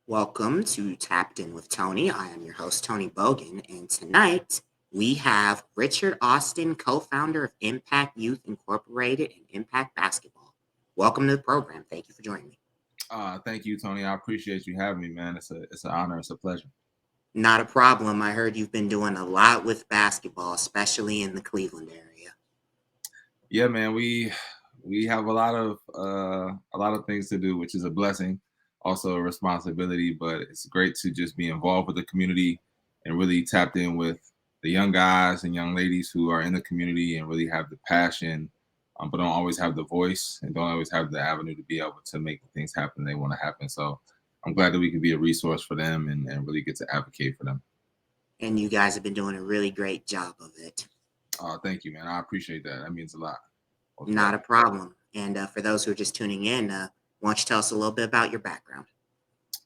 Welcome to Tapped In with Tony. I am your host, Tony Bogan, and tonight we have Richard Austin, co founder of Impact Youth Incorporated and Impact Basketball. Welcome to the program. Thank you for joining me. Thank you, Tony. I appreciate you having me, man. It's an honor. It's a pleasure. Not a problem. I heard you've been doing a lot with basketball, especially in the Cleveland area. Yeah, man. We have a lot of things to do, which is a blessing, also a responsibility. But it's great to just be involved with the community and really tapped in with the young guys and young ladies who are in the community and really have the passion, but don't always have the voice and don't always have the avenue to be able to make the things happen they want to happen. So I'm glad that we can be a resource for them and really get to advocate for them. And you guys have been doing a really great job of it. Thank you, man. I appreciate that. That means a lot. Most Not a definitely. problem. And for those who are just tuning in, why don't you tell us a little bit about your background?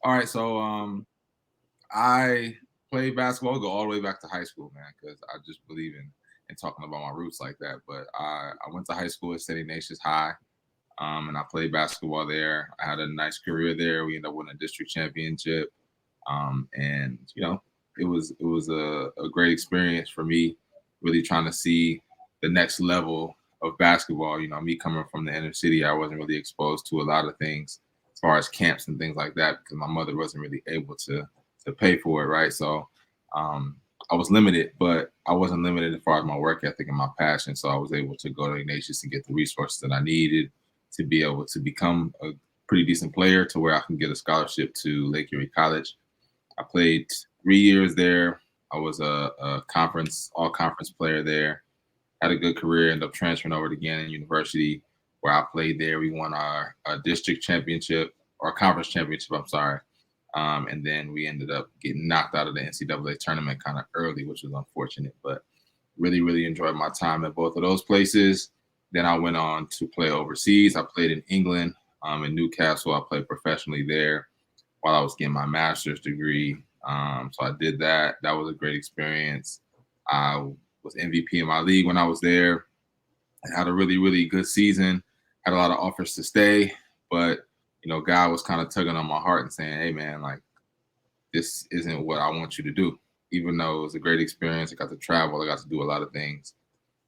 All right, so I played basketball. Go all the way back to high school, man, because I just believe in talking about my roots like that. But I went to high school at Saint Ignatius High, and I played basketball there. I had a nice career there. We ended up winning a district championship, and it was a great experience for me, really trying to see the next level of basketball. Me coming from the inner city, I wasn't really exposed to a lot of things as far as camps and things like that because my mother wasn't really able to pay for it, right? So um, I was limited, but I wasn't limited as far as my work ethic and my passion. So I was able to go to Ignatius and get the resources that I needed to be able to become a pretty decent player to where I can get a scholarship to Lake Erie College. I played 3 years there. I was a all conference player there. Had a good career. Ended up transferring over to Gannon University, where I played there. We won our district championship or conference championship. I'm sorry. And then we ended up getting knocked out of the NCAA tournament kind of early, which was unfortunate. But really, really enjoyed my time at both of those places. Then I went on to play overseas. I played in England, in Newcastle. I played professionally there while I was getting my master's degree. So I did that. That was a great experience. I was MVP in my league when I was there. I had a really, really good season. Had a lot of offers to stay, but God was kind of tugging on my heart and saying, "Hey, man, like this isn't what I want you to do." Even though it was a great experience, I got to travel, I got to do a lot of things.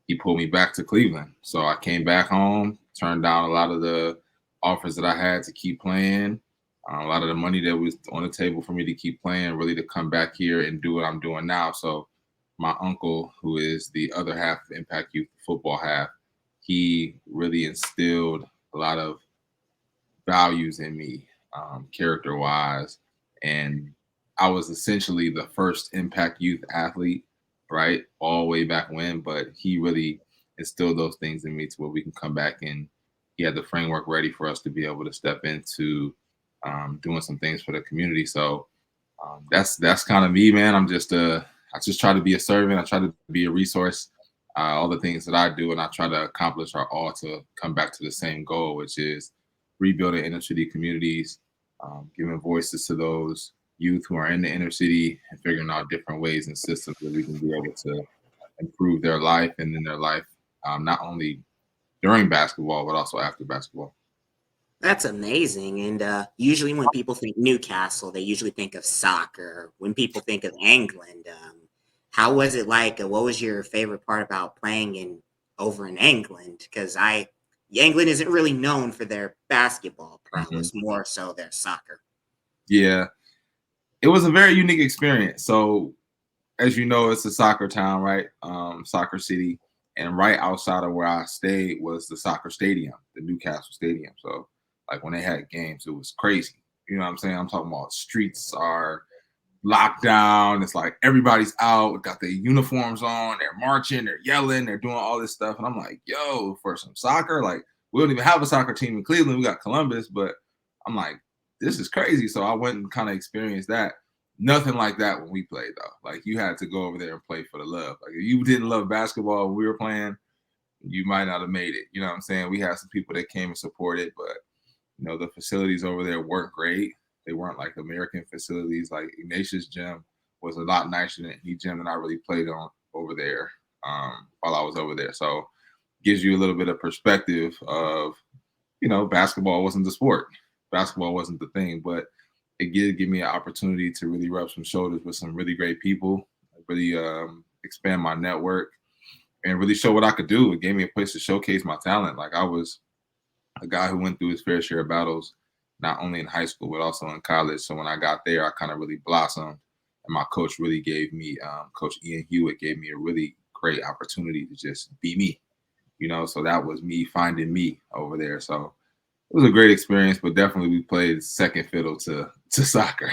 He pulled me back to Cleveland, so I came back home, turned down a lot of the offers that I had to keep playing, a lot of the money that was on the table for me to keep playing, really to come back here and do what I'm doing now. So my uncle, who is the other half of Impact Youth football half, he really instilled a lot of values in me, character wise. And I was essentially the first Impact Youth athlete, right? All the way back when, but he really instilled those things in me to where we can come back and he had the framework ready for us to be able to step into doing some things for the community. So that's kind of me, man. I just try to be a servant. I try to be a resource. All the things that I do and I try to accomplish are all to come back to the same goal, which is rebuilding inner city communities, giving voices to those youth who are in the inner city and figuring out different ways and systems that we can be able to improve their life and in their life, not only during basketball, but also after basketball. That's amazing. And usually, when people think Newcastle, they usually think of soccer. When people think of England, how was it like? What was your favorite part about playing in over in England? Because England isn't really known for their basketball Mhm. prowess, more so their soccer. Yeah, it was a very unique experience. So, as you know, it's a soccer town, right? Soccer city. And right outside of where I stayed was the soccer stadium, the Newcastle Stadium. So, like when they had games, it was crazy. You know what I'm saying? I'm talking about streets are locked down. It's like everybody's out, got their uniforms on, they're marching, they're yelling, they're doing all this stuff. And I'm like, yo, for some soccer, like we don't even have a soccer team in Cleveland. We got Columbus, but I'm like, this is crazy. So I went and kind of experienced that. Nothing like that when we played though. Like you had to go over there and play for the love. Like if you didn't love basketball when we were playing, you might not have made it. You know what I'm saying? We had some people that came and supported, but the facilities over there weren't great. They weren't like American facilities. Like Ignatius Gym was a lot nicer than any gym that I really played on over there while I was over there. So gives you a little bit of perspective of, basketball wasn't the sport. Basketball wasn't the thing, but it did give me an opportunity to really rub some shoulders with some really great people, really expand my network, and really show what I could do. It gave me a place to showcase my talent. Like I was a guy who went through his fair share of battles, not only in high school but also in college. So when I got there, I kind of really blossomed, and my coach really gave me, Coach Ian Hewitt gave me a really great opportunity to just be me. So that was me finding me over there. So it was a great experience, but definitely we played second fiddle to soccer.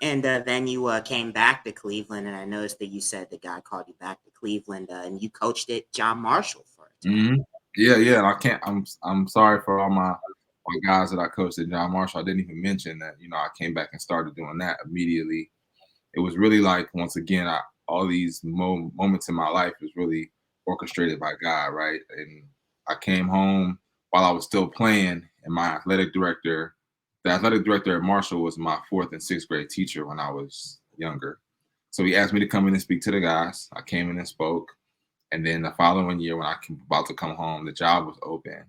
And then you came back to Cleveland, and I noticed that you said that God called you back to Cleveland, and you coached at John Marshall for a time. Hmm. Yeah, yeah. And I can't. I'm sorry for all my guys that I coached at John Marshall. I didn't even mention that. I came back and started doing that immediately. It was really like, once again, all these moments in my life was really orchestrated by God, right? And I came home while I was still playing, and the athletic director at Marshall was my fourth and sixth grade teacher when I was younger. So he asked me to come in and speak to the guys. I came in and spoke. And then the following year, when I was about to come home, the job was open.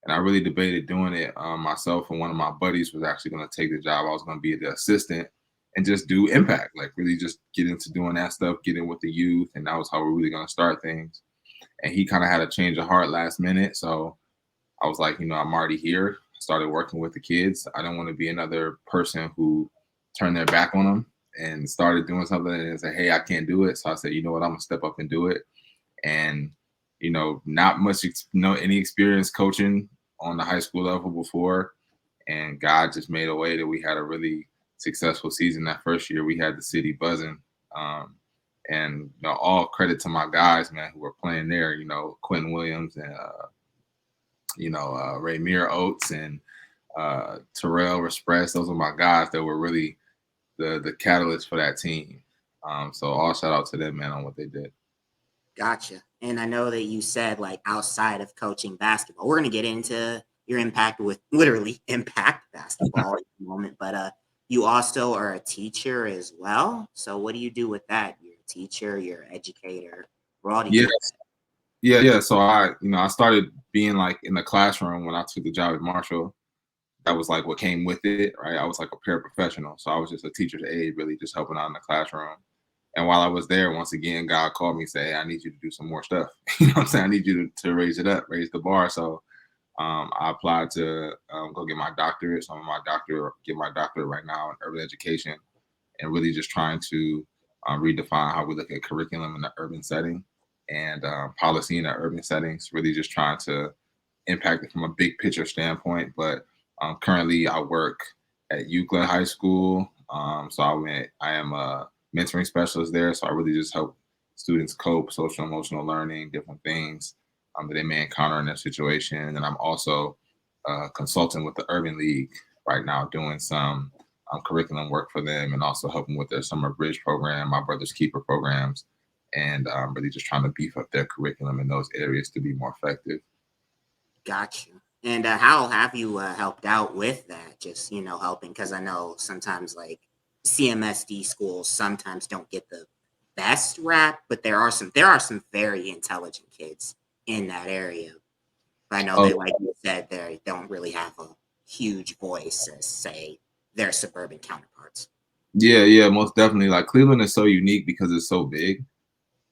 And I really debated doing it. Myself and one of my buddies was actually going to take the job. I was going to be the assistant and just do impact, like really just get into doing that stuff, get in with the youth. And that was how we're really going to start things. And he kind of had a change of heart last minute. So I was like, I'm already here. I started working with the kids. I don't want to be another person who turned their back on them and started doing something and say, hey, I can't do it. So I said, you know what, I'm going to step up and do it. And not much any experience coaching on the high school level before, and God just made a way that we had a really successful season. That first year we had the city buzzing. And all credit to my guys, man, who were playing there. Quentin Williams and Raymir Oates and Terrell Express. Those were my guys that were really the catalyst for that team. So all shout out to them, man, on what they did. Gotcha. And I know that you said, like, outside of coaching basketball, we're going to get into your impact with literally impact basketball at the moment, but you also are a teacher as well. So what do you do with that? You're a teacher, you're an educator. What all do you Yeah, do? yeah. So I started being like in the classroom when I took the job at Marshall. That was like what came with it, right? I was like a paraprofessional, so I was just a teacher's aide, really just helping out in the classroom. And while I was there, once again, God called me and said, hey, I need you to do some more stuff. You know what I'm saying? I need you to raise it up, raise the bar. So I applied to go get my doctorate. So I'm get my doctorate right now in urban education, and really just trying to redefine how we look at curriculum in the urban setting and policy in the urban settings, really just trying to impact it from a big picture standpoint. But currently I work at Euclid High School. So I am a mentoring specialist there. So I really just help students cope, social emotional learning, different things that they may encounter in their situation. And then I'm also consulting with the Urban League right now, doing some curriculum work for them, and also helping with their summer bridge program, my brother's keeper programs, and really just trying to beef up their curriculum in those areas to be more effective. Gotcha. And how have you helped out with that? Just, helping, because I know sometimes, like, CMSD schools sometimes don't get the best rap, but there are some very intelligent kids in that area. But I know Oh, they, like you said, they don't really have a huge voice as, say, their suburban counterparts. yeah, yeah, most definitely. Like Cleveland is so unique because it's so big.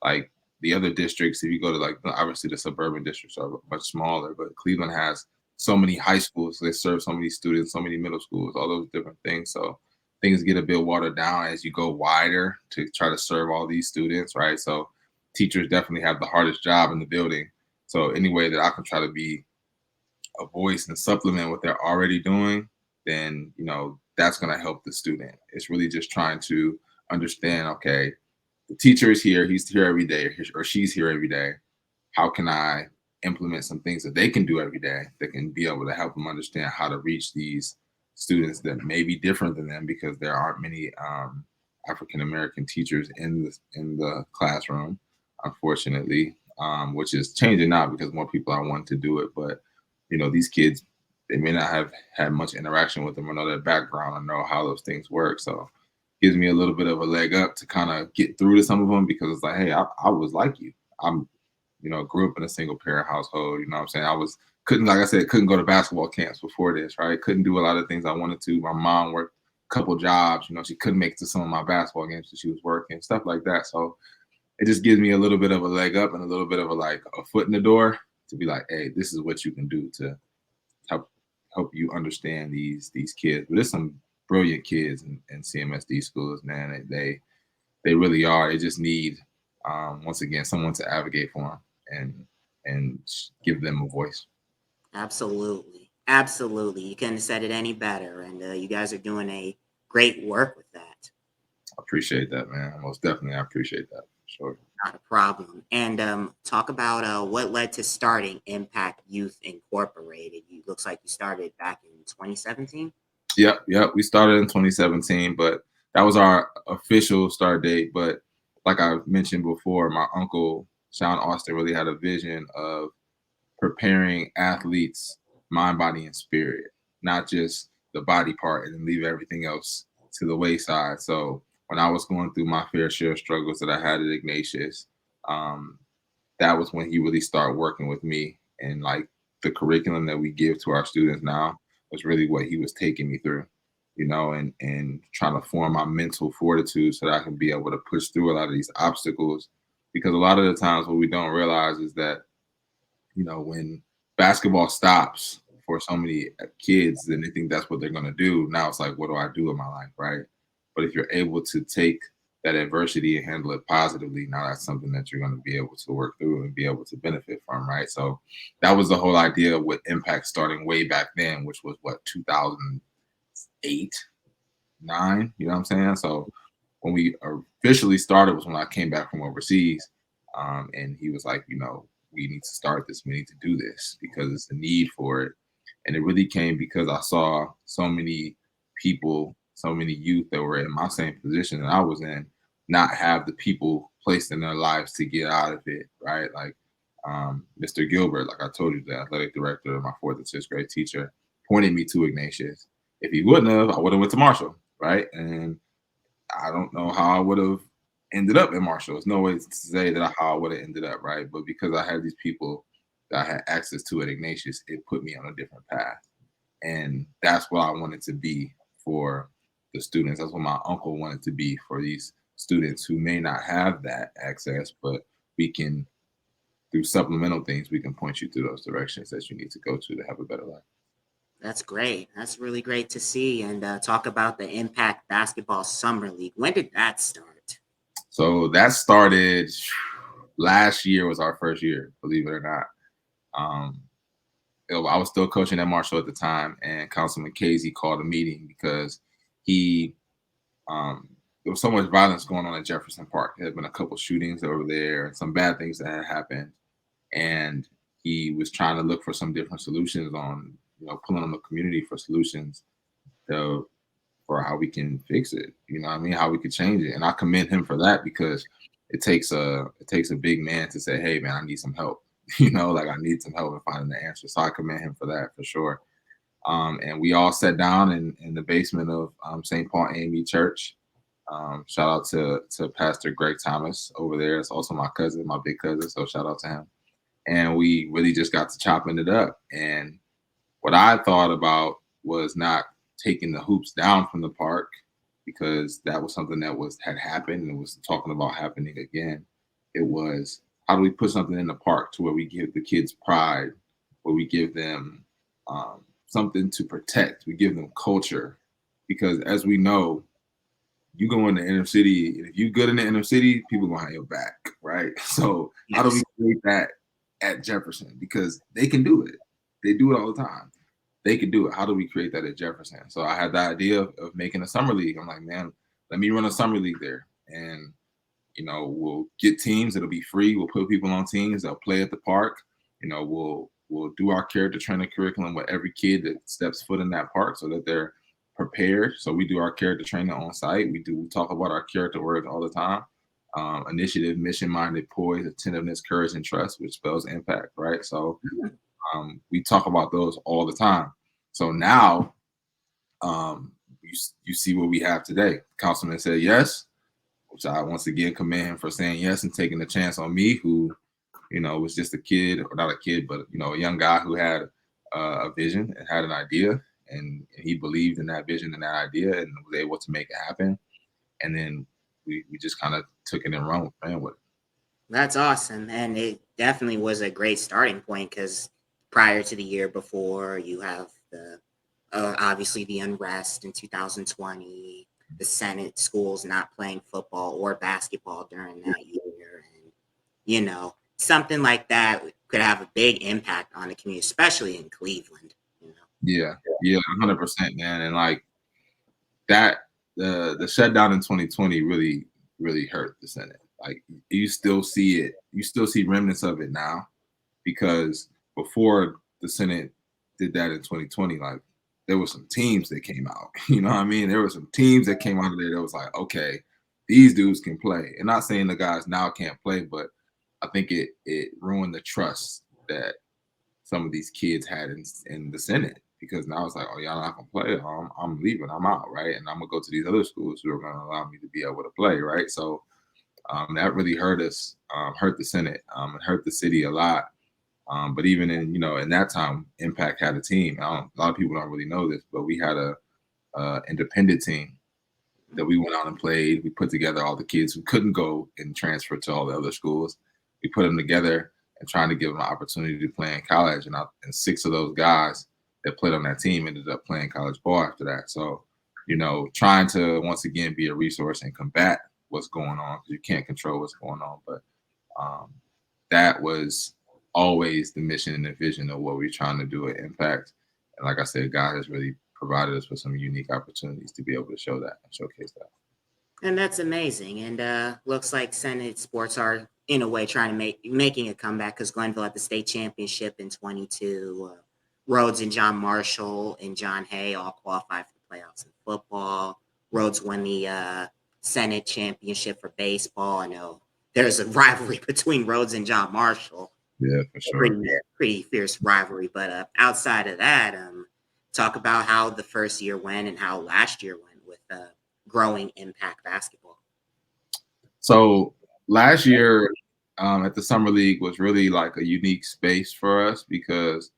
Like the other districts, if you go to, like, obviously the suburban districts are much smaller, but Cleveland has so many high schools. They serve so many students, so many middle schools, all those different things. So things get a bit watered down as you go wider to try to serve all these students, right? So teachers definitely have the hardest job in the building. So any way that I can try to be a voice and supplement what they're already doing, then that's going to help the student. It's really just trying to understand, okay, the teacher is here, he's here every day, or she's here every day. How can I implement some things that they can do every day that can be able to help them understand how to reach these students that may be different than them, because there aren't many African American teachers in the classroom, unfortunately, which is changing now because more people are wanting to do it. But these kids, they may not have had much interaction with them or know their background or know how those things work. So gives me a little bit of a leg up to kind of get through to some of them, because it's like, hey, I was like you. grew up in a single parent household. You know what I'm saying? Couldn't, like I said, couldn't go to basketball camps before this, right? Couldn't do a lot of things I wanted to. My mom worked a couple jobs. She couldn't make it to some of my basketball games because she was working, stuff like that. So it just gives me a little bit of a leg up and a little bit of a foot in the door to be like, hey, this is what you can do to help you understand these kids. But there's some brilliant kids in CMSD schools, man. They really are. They just need, once again, someone to advocate for them and give them a voice. Absolutely. Absolutely. You couldn't have said it any better. And you guys are doing a great work with that. I appreciate that, man. Most definitely, I appreciate that. Sure. Not a problem. And talk about what led to starting Impact Youth Incorporated. You looks like you started back in 2017. Yep. We started in 2017, but that was our official start date. But like I mentioned before, my uncle Sean Austin really had a vision of preparing athletes, mind, body, and spirit, not just the body part, and then leave everything else to the wayside. So when I was going through my fair share of struggles that I had at Ignatius, um, that was when he really started working with me, and like the curriculum that we give to our students now was really what he was taking me through, and trying to form my mental fortitude so that I can be able to push through a lot of these obstacles. Because a lot of the times what we don't realize is that, when basketball stops for so many kids, then they think that's what they're going to do. Now it's like, what do I do with my life, right? But if you're able to take that adversity and handle it positively, now that's something that you're going to be able to work through and be able to benefit from, right? So that was the whole idea with Impact starting way back then, which was what, 2008, 9, you know what I'm saying? So when we officially started was when I came back from overseas. And he was like, we need to start this. We need to do this because it's a need for it. And it really came because I saw so many people, so many youth that were in my same position that I was in, not have the people placed in their lives to get out of it, right? Like Mr. Gilbert, like I told you, the athletic director, my 4th and 6th grade teacher, pointed me to Ignatius. If he wouldn't have, I would have went to Marshall, right? And I don't know how I would have ended up in Marshall. There's no way to say that how I would have ended up, right? But because I had these people that I had access to at Ignatius, it put me on a different path. And that's what I wanted to be for the students. That's what my uncle wanted to be for these students who may not have that access, but we can, through supplemental things, we can point you through those directions that you need to go to have a better life. That's great. That's really great to see. And talk about the Impact Basketball Summer League. When did that start? So that started last year, was our first year, believe it or not. I was still coaching at Marshall at the time, and Councilman Casey called a meeting because there was so much violence going on at Jefferson Park. There had been a couple shootings over there and some bad things that had happened. And he was trying to look for some different solutions on, pulling on the community for solutions for how we can fix it. You know what I mean? How we could change it. And I commend him for that because it takes a big man to say, hey man, I need some help. Like I need some help in finding the answer. So I commend him for that for sure. And we all sat down in the basement of St. Paul AME Church. Shout out to Pastor Greg Thomas over there. It's also my cousin, my big cousin. So shout out to him. And we really just got to chopping it up. And what I thought about was not taking the hoops down from the park, because that was something that had happened and it was talking about happening again. It was, how do we put something in the park to where we give the kids pride, where we give them something to protect, we give them culture, because as we know, you go in the inner city, and if you're good in the inner city, people gonna have your back, right? So Yes. how do we create that at Jefferson? Because they can do it. They do it all the time. They could do it. How do we create that at Jefferson? So I had the idea of making a summer league. I'm like, man, let me run a summer league there. And, we'll get teams. It'll be free. We'll put people on teams. They'll play at the park. We'll do our character training curriculum with every kid that steps foot in that park so that they're prepared. So we do our character training on site. We talk about our character words all the time. Initiative, mission-minded, poise, attentiveness, courage, and trust, which spells impact, right? So we talk about those all the time. So now you see what we have today. Councilman said yes, which I once again commend him for saying yes and taking a chance on me, who It was just a kid, or not a kid, but a young guy who had a vision and had an idea, and he believed in that vision and that idea, and was able to make it happen. And then we just kind of took it and ran with it. That's awesome, and it definitely was a great starting point because prior to the year before, you have the obviously the unrest in 2020, the Senate schools not playing football or basketball during that year, and something like that could have a big impact on the community, especially in Cleveland. Yeah, 100%, man. And like that, the shutdown in 2020 really hurt the Senate. Like you still see it, you still see remnants of it now, because before the Senate did that in 2020, like there were some teams that came out. You know what I mean? There were some teams that came out of there that was like, okay, these dudes can play. And not saying the guys now can't play, but I think it ruined the trust that some of these kids had in the Senate, because now it's like, oh, y'all not gonna play. I'm leaving. I'm out, right? And I'm gonna go to these other schools who are gonna allow me to be able to play, right? So that really hurt us, hurt the Senate, it hurt the city a lot. But even in that time, Impact had a team. A lot of people don't really know this, but we had a independent team that we went out and played. We put together all the kids who couldn't go and transfer to all the other schools. We put them together and trying to give them an opportunity to play in college. And 6 of those guys that played on that team ended up playing college ball after that. So, trying to once again be a resource and combat what's going on, because you can't control what's going on. But that was always the mission and the vision of what we're trying to do at Impact. And like I said, God has really provided us with some unique opportunities to be able to show that and showcase that. And that's amazing. And looks like Senate sports are in a way trying to making a comeback because Glenville had the state championship in 22. Rhodes and John Marshall and John Hay all qualified for the playoffs in football. Rhodes won the Senate championship for baseball. I know there's a rivalry between Rhodes and John Marshall. Yeah, for sure. Pretty fierce rivalry. But outside of that, talk about how the first year went and how last year went with growing Impact basketball. So last year at the Summer League was really like a unique space for us, because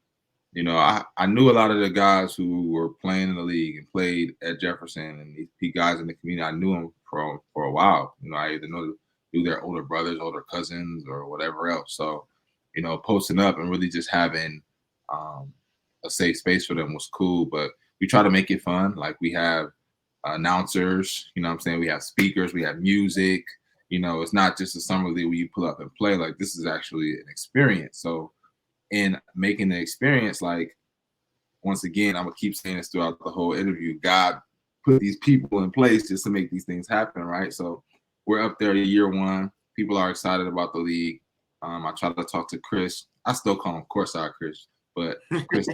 I knew a lot of the guys who were playing in the league and played at Jefferson, and these guys in the community. I knew them for a while. I either knew their older brothers, older cousins, or whatever else. So posting up and really just having a safe space for them was cool. But we try to make it fun. Like we have announcers, what I'm saying? We have speakers, we have music. It's not just a summer league where you pull up and play. Like this is actually an experience. So in making the experience, like once again, I'm gonna keep saying this throughout the whole interview, God put these people in place just to make these things happen, right? So we're up there to year 1. People are excited about the league. I try to talk to Chris. I still call him Courtside Chris, but Chris,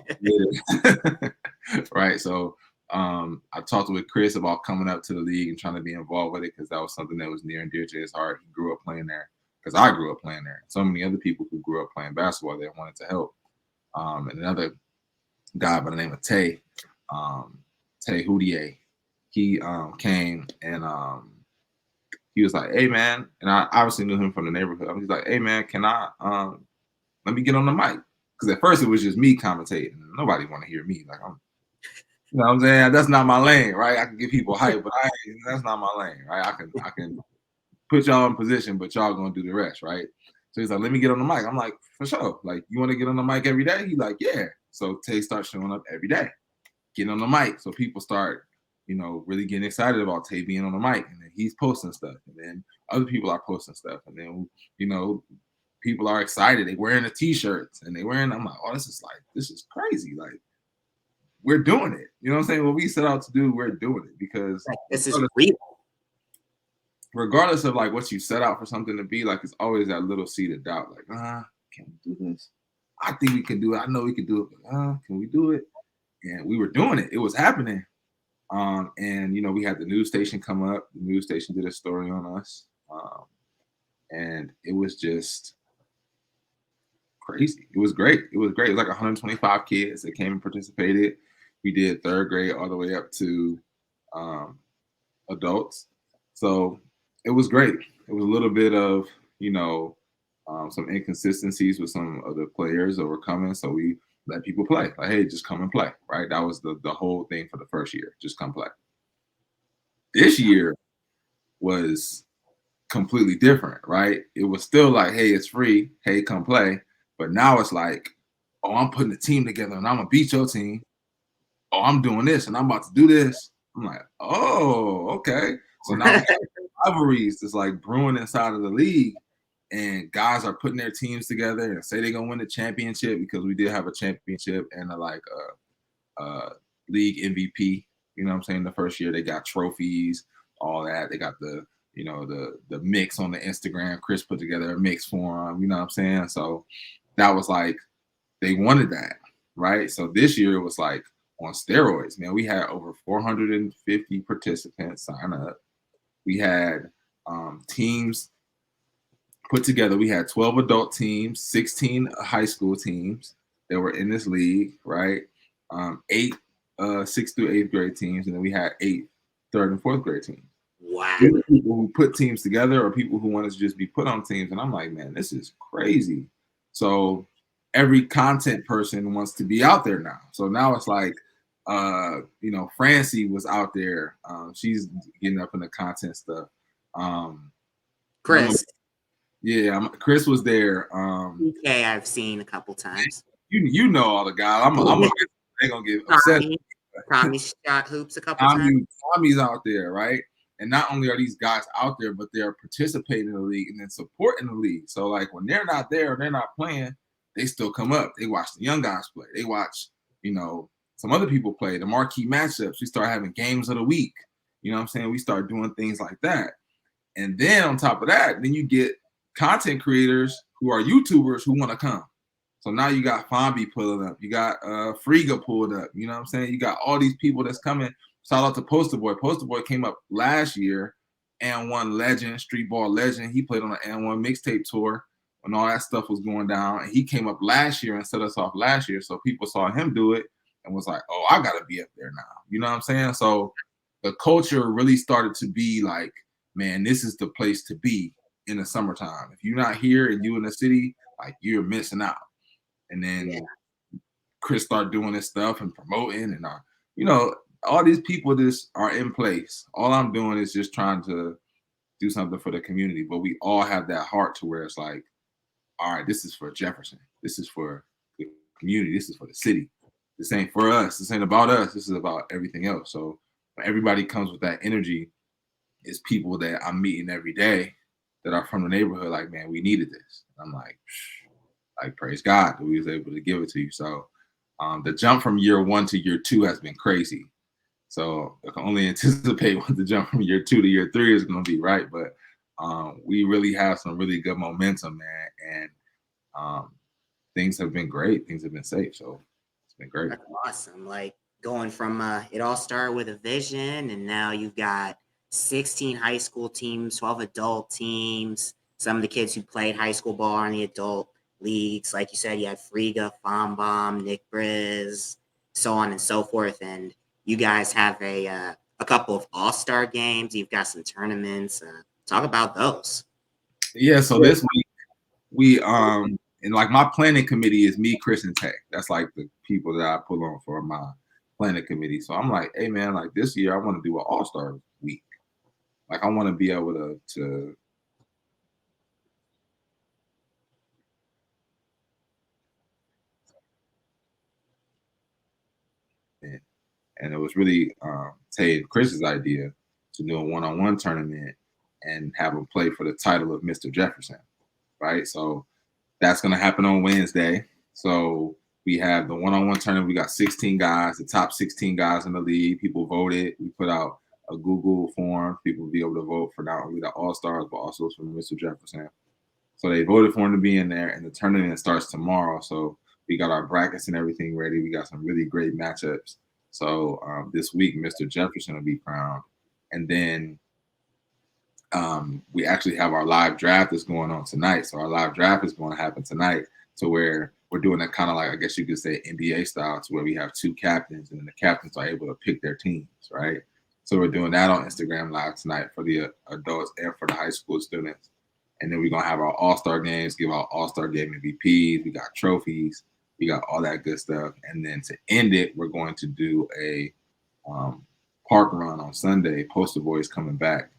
right? So I talked with Chris about coming up to the league and trying to be involved with it, because that was something that was near and dear to his heart. He grew up playing there, because I grew up playing there. So many other people who grew up playing basketball there wanted to help. And another guy by the name of Tay Houtier, he came and he was like, "Hey man," and I obviously knew him from the neighborhood. He's like, "Hey man, can I let me get on the mic?" Because at first it was just me commentating. Nobody want to hear me. Like you know what I'm saying? That's not my lane, right? I can give people hype, but that's not my lane, right? I can put y'all in position, but y'all gonna do the rest, right? So he's like, "Let me get on the mic." I'm like, "For sure." Like, "You want to get on the mic every day?" He's like, "Yeah." So Tay starts showing up every day, getting on the mic. So people start, really getting excited about Tay being on the mic, and then he's posting stuff, and then other people are posting stuff, and then people are excited. They wearing the t-shirts and I'm like, "Oh, this is crazy." Like, we're doing it. You know what I'm saying? What we set out to do, we're doing it, because This is real. Regardless of like what you set out for something to be, like it's always that little seed of doubt. Like, can we do this? I think we can do it. I know we can do it, but can we do it? And we were doing it. It was happening. And we had the news station come up. The news station did a story on us. And it was just crazy. It was great. It was great. It was like 125 kids that came and participated. We did 3rd grade all the way up to adults. So it was great. It was a little bit of, some inconsistencies with some of the players that were coming. So we let people play. Like, hey, just come and play, right? That was the whole thing for the first year. Just come play. This year was completely different, right? It was still like, hey, it's free. Hey, come play. But now it's like, oh, I'm putting a team together and I'm gonna beat your team. Oh, I'm doing this and I'm about to do this. I'm like, oh, okay. So now we got rivalries that's like brewing inside of the league, and guys are putting their teams together and say they're gonna win the championship, because we did have a championship and league MVP. You know what I'm saying? The first year they got trophies, all that. They got the mix on the Instagram. Chris put together a mix for them. You know what I'm saying? So that was like, they wanted that, right? So this year it was like on steroids, man. We had over 450 participants sign up. We had teams put together. We had 12 adult teams, 16 high school teams that were in this league, right? Eight 6th through 8th grade teams, and then we had 8 3rd and 4th grade teams. Wow. People who put teams together or people who wanted to just be put on teams. And I'm like, man, this is crazy. So every content person wants to be out there now. So now it's like, Francie was out there. She's getting up in the content stuff. Chris. Chris was there. Okay, I've seen a couple times. You know all the guys. They're gonna get upset. Tommy shot hoops a couple times. Tommy's out there, right? And not only are these guys out there, but they're participating in the league and then supporting the league. So like when they're not there, they're not playing, they still come up. They watch the young guys play. They watch, some other people play, the marquee matchups. We start having games of the week. You know what I'm saying? We start doing things like that. And then on top of that, then you get content creators who are YouTubers who want to come. So now you got Fombi pulling up. You got Friga pulled up. You know what I'm saying? You got all these people that's coming. Shout out to Poster Boy. Poster Boy came up last year and won legend, street ball legend. He played on the N1 mixtape tour when all that stuff was going down. And he came up last year and set us off last year. So people saw him do it and was like, oh, I got to be up there now. You know what I'm saying? So the culture really started to be like, man, this is the place to be in the summertime. If you're not here and you in the city, like you're missing out. And then Chris started doing this stuff and promoting and all these people just are in place. All I'm doing is just trying to do something for the community. But we all have that heart to where it's like, all right, this is for Jefferson. This is for the community. This is for the city. This ain't for us. This ain't about us. This is about everything else. So everybody comes with that energy. It's people that I'm meeting every day that are from the neighborhood. Like, man, we needed this. And I'm like praise God that we was able to give it to you. So the jump from year 1 to year 2 has been crazy. So I can only anticipate what the jump from year 2 to year 3 is going to be, right? But we really have some really good momentum, man. And things have been great. Things have been safe. So it's been great. That's awesome. Like going from it all started with a vision, and now you've got 16 high school teams, 12 adult teams. Some of the kids who played high school ball are in the adult leagues. Like you said, you had Friga, Fombom, Nick Briz, so on and so forth. And you guys have a couple of all-star games. You've got some tournaments. Talk about those. Yeah, so this week we and like my planning committee is me, Chris, and Tech. That's like the people that I pull on for my planning committee. So I'm like, hey man, like this year I want to do an all-star week. Like I want to be able to and it was really Tay and Chris's idea to do a one-on-one tournament and have them play for the title of Mr. Jefferson, right? So that's going to happen on Wednesday. So we have the one-on-one tournament. We got 16 guys, the top 16 guys in the league. People voted. We put out a Google form. People will be able to vote for not only the All-Stars, but also for Mr. Jefferson. So they voted for him to be in there, and the tournament starts tomorrow. So we got our brackets and everything ready. We got some really great matchups. So this week, Mr. Jefferson will be crowned. And then we actually have our live draft that's going on tonight. So our live draft is going to happen tonight, to where we're doing it kind of like, I guess you could say, NBA style, to where we have 2 captains, and then the captains are able to pick their teams, right? So we're doing that on Instagram Live tonight for the adults and for the high school students. And then we're gonna have our all-star games, give out all-star game MVPs, we got trophies, we got all that good stuff. And then to end it, we're going to do a um, park run on Sunday. Poster Boy is coming back,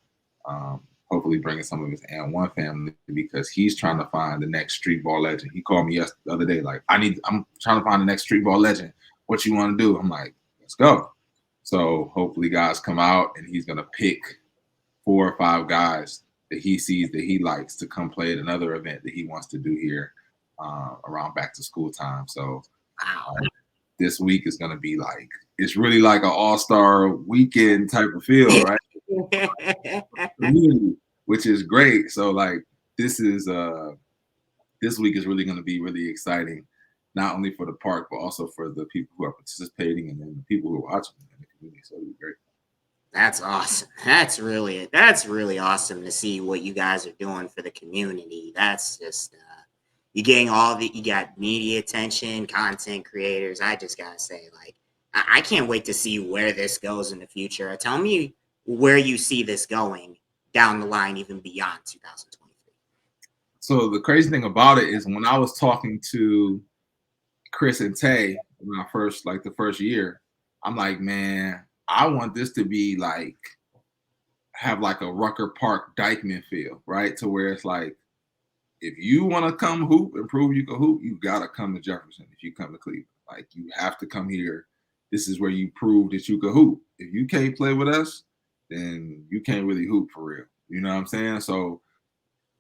hopefully bringing some of his and one family because he's trying to find the next street ball legend. He called me the other day, like, I'm trying to find the next street ball legend. What you want to do? I'm like, let's go. So hopefully guys come out and he's gonna pick 4 or 5 guys that he sees that he likes to come play at another event that he wants to do here around back to school time. So Wow. this week is going to be like, it's really like an all-star weekend type of feel, right? Which is great. So like this week is really going to be really exciting, not only for the park but also for the people who are participating and then the people who are watching in the community. So it'll be great. That's awesome. That's really awesome to see what you guys are doing for the community. That's just you're getting you got media attention, content creators. I just gotta say, like, I can't wait to see where this goes in the future. Tell me where you see this going down the line, even beyond 2023. So the crazy thing about it is when I was talking to Chris and Tay when I first, like the first year, I'm like, man, I want this to be like, have like a Rucker Park Dykeman feel, right? To where it's like, if you want to come hoop and prove you can hoop, you got to come to Jefferson. If you come to Cleveland, like you have to come here. This is where you prove that you can hoop. If you can't play with us, then you can't really hoop for real. You know what I'm saying? So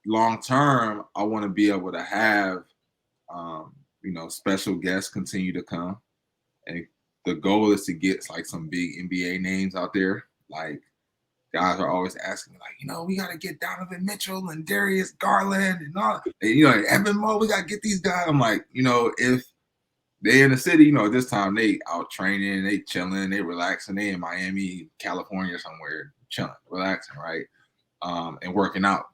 long term, I want to be able to have, special guests continue to come. And the goal is to get like some big NBA names out there. Like guys are always asking me, like, we got to get Donovan Mitchell and Darius Garland and all, and, Evan Moore, we got to get these guys. I'm like, if they in the city, at this time they out training, they chilling, they relaxing, they in Miami, California, somewhere chilling, relaxing, right? And working out.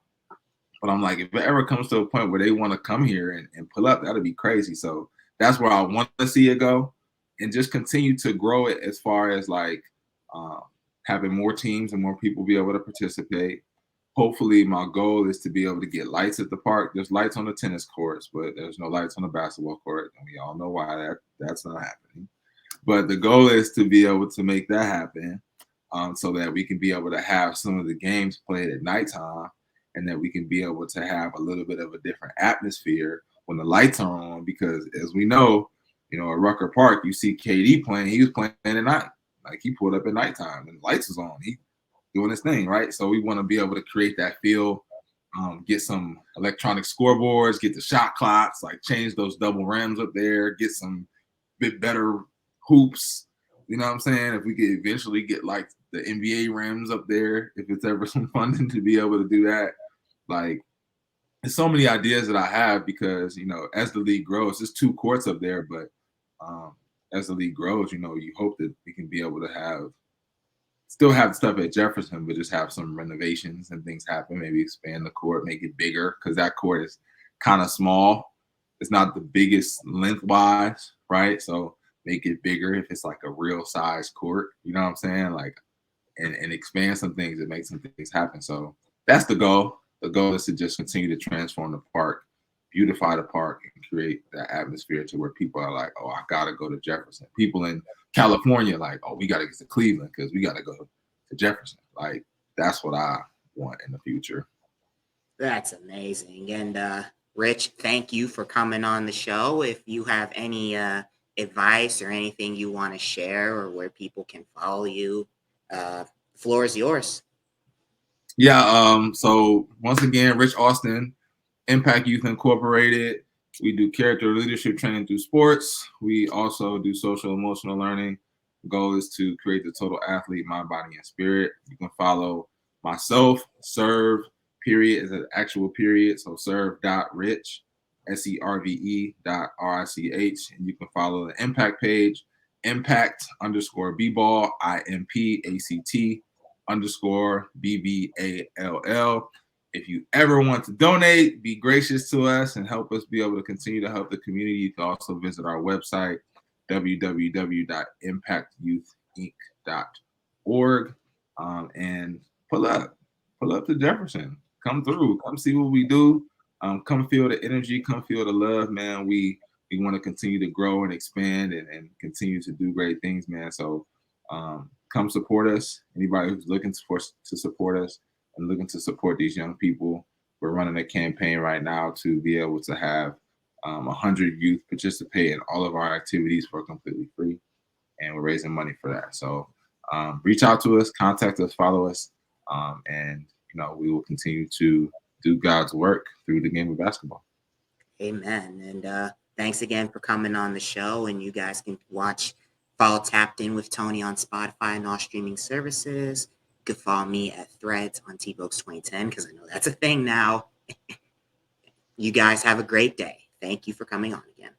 But I'm like, if it ever comes to a point where they want to come here and pull up, that'd be crazy. So that's where I want to see it go and just continue to grow it as far as like having more teams and more people be able to participate. Hopefully my goal is to be able to get lights at the park. There's lights on the tennis courts, but there's no lights on the basketball court. And we all know why that's not happening. But the goal is to be able to make that happen so that we can be able to have some of the games played at nighttime and that we can be able to have a little bit of a different atmosphere when the lights are on. Because as we know, at Rucker Park, you see KD playing. He was playing at night. Like he pulled up at nighttime and the lights was on. He doing his thing, right? So we want to be able to create that feel, get some electronic scoreboards, get the shot clocks, like change those double rims up there, get some bit better hoops. You know what I'm saying? If we could eventually get like the NBA rims up there, if it's ever some funding to be able to do that. Like, there's so many ideas that I have because, as the league grows, there's 2 courts up there, but as the league grows, you hope that we can be able to still have stuff at Jefferson, but just have some renovations and things happen. Maybe expand the court, make it bigger because that court is kind of small. It's not the biggest lengthwise, right? So make it bigger if it's like a real size court. You know what I'm saying? Like, and expand some things and make some things happen. So that's the goal. The goal is to just continue to transform the park, beautify the park, and create that atmosphere to where people are like, oh, I gotta go to Jefferson. People in California like, oh, we gotta get to Cleveland because we gotta go to Jefferson. Like, that's what I want in the future. That's amazing. And Rich, thank you for coming on the show. If you have any advice or anything you want to share or where people can follow you, the floor is yours. Yeah. So once again, Rich Austin, Impact Youth Incorporated. We do character leadership training through sports. We also do social emotional learning. The goal is to create the total athlete, mind, body, and spirit. You can follow myself, Serve, period, is an actual period. So serve.rich, SERVE.RICH. And you can follow the Impact page, impact_bball, IMPACT_BBALL. If you ever want to donate, be gracious to us and help us be able to continue to help the community. You can also visit our website, www.impactyouth.org, and pull up to Jefferson. come through, come see what we do. Come feel the energy, come feel the love, man. We want to continue to grow and expand and continue to do great things, man. So come support us. Anybody who's looking to support us and looking to support these young people, we're running a campaign right now to be able to have 100 youth participate in all of our activities for completely free, and we're raising money for that. So reach out to us, contact us, follow us, and we will continue to do God's work through the game of basketball. Amen. And thanks again for coming on the show. And you guys can follow Tapped In with Tony on Spotify and all streaming services. You can follow me at Threads on TBokes2010 because I know that's a thing now. You guys have a great day. Thank you for coming on again.